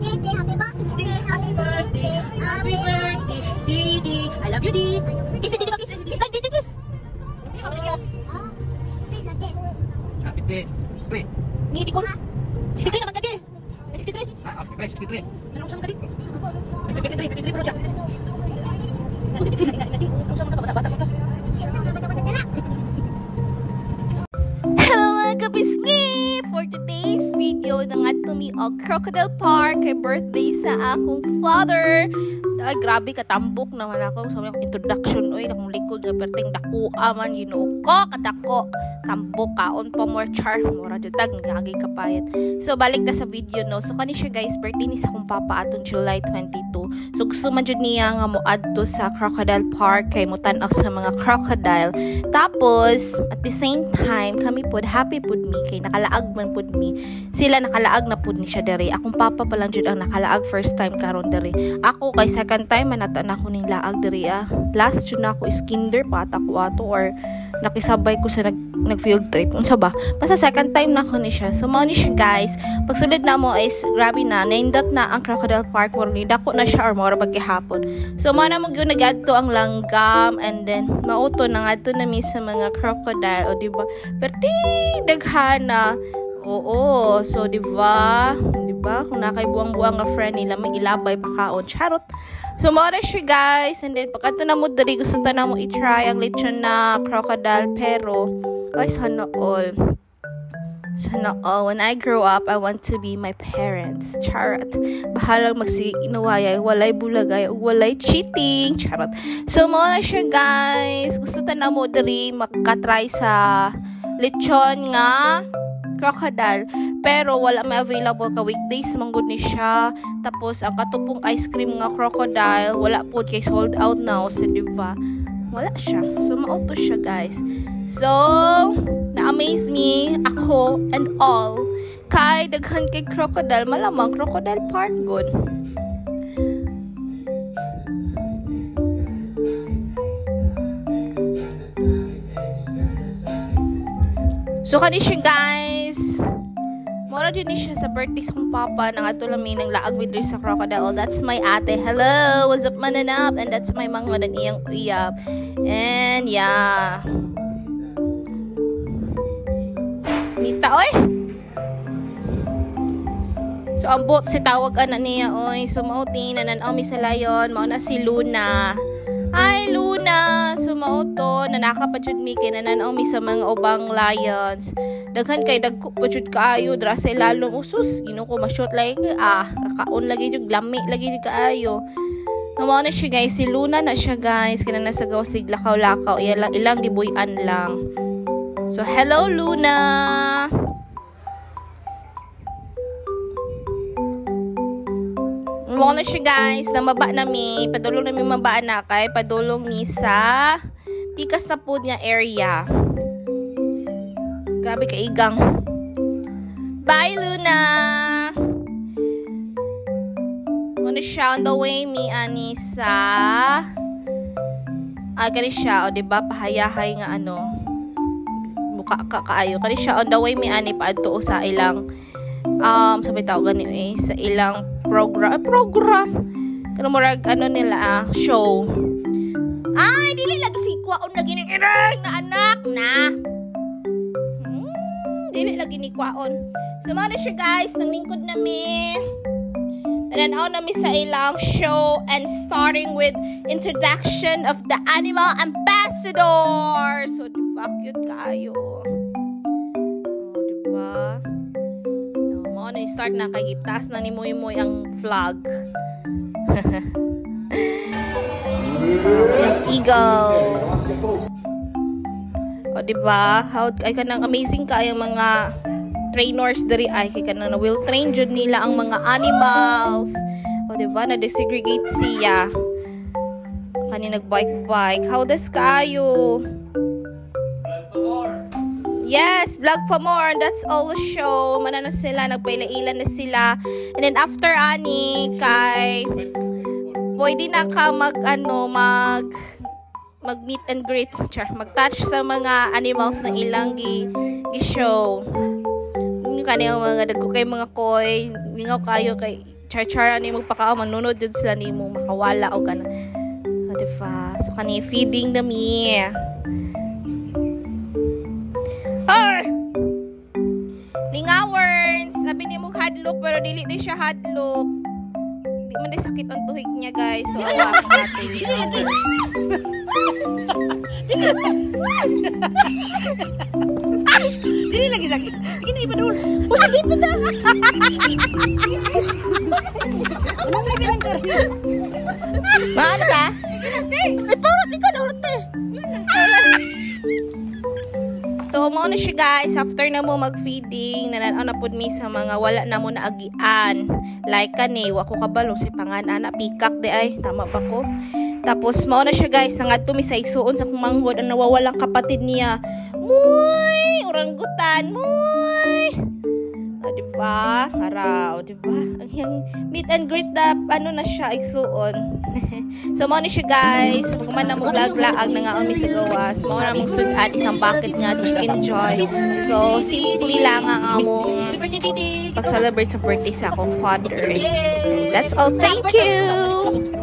Happy birthday, Didi. I love you, Didi. Kiss, Didi, kiss. Kiss like Didi, kiss. Happy birthday. Wait. Didi ko. 63 naman tadi. 63. Happy birthday, 63. Ano sa mga tadi? 53 bro. Hello mga kapisngi! For today's video, nangat kami o Crocodile Park kay birthday sa akong father. Ay, grabe katambok naman ako sa mga introduction. Uy, akong likod nga perting dako aman Ginoo ko kadako. Tambok kaon pa more char mura jutag ngagi kapayat. So balik na sa video no. So kani siya guys, birthday ni sa akong papa atong July 22. So gusto man jud niya nga moadto sa Crocodile Park kay mutan-aw sa mga crocodile. Tapos at the same time kami pod happy pod mi kay nakalaag man pod mi. Sila nakalaag na pod ni siya dere. Akong papa pa lang jud ang nakalaag first time karon dere. Ako kay second time manatan ako ning laag dere Last jud na ako is kinder pa ako ato or nakisabay ko sa nag-field trip. Unsa ba? Basta second time na ako ni siya. So mao ni siya guys. Pagsulod na mo is grabe na naindot na ang Crocodile Park mo ni dako na siya or mora pagkihapon. So mao na mo gyud nagadto ang langgam and then mauto na ngadto na mi sa mga crocodile o di ba? Perti daghana. Oo. So di ba? Kung nakay buang-buang nga friend nila may ilabay pa kaon. Charot. So, mora siya guys. And then, pagkato na mo dali, gusto ta na mo i-try ang lechon na crocodile. Pero, ay, sana all. Sana all. When I grow up, I want to be my parents. Charot. Bahalang magsi-inawayay. Walay bulagay. Walay cheating. Charot. So, mora siya guys. Gusto ta na mo dali, makatry sa lechon nga crocodile. Pero wala may available ka weekdays manggod ni siya. Tapos ang katupong ice cream nga crocodile wala po kay sold out now so diba wala siya. So mauto siya guys. So na-amaze me ako and all kay daghan kay crocodile malamang Crocodile Park good. So kani siya guys. Mora din siya sa birthday sa kong papa nang ato lami nang laag with sa crocodile. That's my ate. Hello, what's up mananap? And that's my mang manan iyang uyab. And yeah. Nita oy. So ang boat si tawag ana niya oy. So mao tinanaw mi sa layon, mao na si Luna. Hi Luna! So mao to nanaka pa jud mi kay nananaw mi sa mga ubang lions. Daghan kay dagko pa jud kaayo dra sa ilalom usus. Ginoo ko ma-shot lagi kakaon lagi jud lami lagi jud kaayo. Mao na siya guys, si Luna na siya guys kina nasa gaw sig lakaw-lakaw ilang gibuy-an lang. So hello Luna. Mao na siya guys, namaba na mi, padulong na mi mabaan na kay padulong mi sa pikas na po niya area. Grabe kaigang. Bye Luna. Mao na siya on the way mi ani sa kani siya o diba pahayahay nga ano buka kaayo kani siya on the way mi ani paadto sa ilang sabi tawag ni sa ilang program kano murag ano nila show. Ay dili lagi si kwaon lagi ni irang na anak na dili lagi ni kwaon. So mao na siya guys nang lingkod na mi tananaw na mi sa ilang show and starting with introduction of the animal ambassador. So diba cute kayo diba na start na kay giptas na ni Moy Moy ang vlog. Eagle. O diba? How ay kanang amazing kayang mga trainers diri ay kay kanang will train jud nila ang mga animals. O diba na desegregate siya. Kani nag-bike. How das kayo? Yes, vlog for more. That's all the show. Manana sila, nagpaila-ilan na sila. And then after ani kay pwede na ka mag meet and greet, mag-touch sa mga animals na ilang gi-show. Kani ang mga dagko kay mga koy, lingaw kayo kay char-chara ni mo pagka manunod jud sila nimo makawala og kana. Diba? So kani feeding dami. Lingawers, sabi ni mo hadlok pero dili din siya hadlok. Di man din sakit ang tuhig niya, guys. So awa ko natin. Dili lagi sakit. Sige na iba doon. Wala di pa ta. Anong may bilang ka rin? Ano ka? Ay, parang di ka naurot eh. So, mo na siya guys, after na mo mag-feeding, nananaw na po mi sa mga wala na mo na agian. Like kani, wako kabalo si panganana, pikak di ay, tama ba ko? Tapos, mo na siya guys, nangadto mi sa isuon sa kumanghod, ang nawawalang kapatid niya. Muy! Oranggutan, muy! Diba? Haraw, diba? Ang yung meet and greet na, ano na siya, igsuon. So, mo na siya guys. Kung man na mo laglaag na nga umi sa gawas, mo na mong sudan isang bucket nga chicken joy. So, simple lang ang among pag-celebrate sa birthday sa akong father. That's all. Thank you!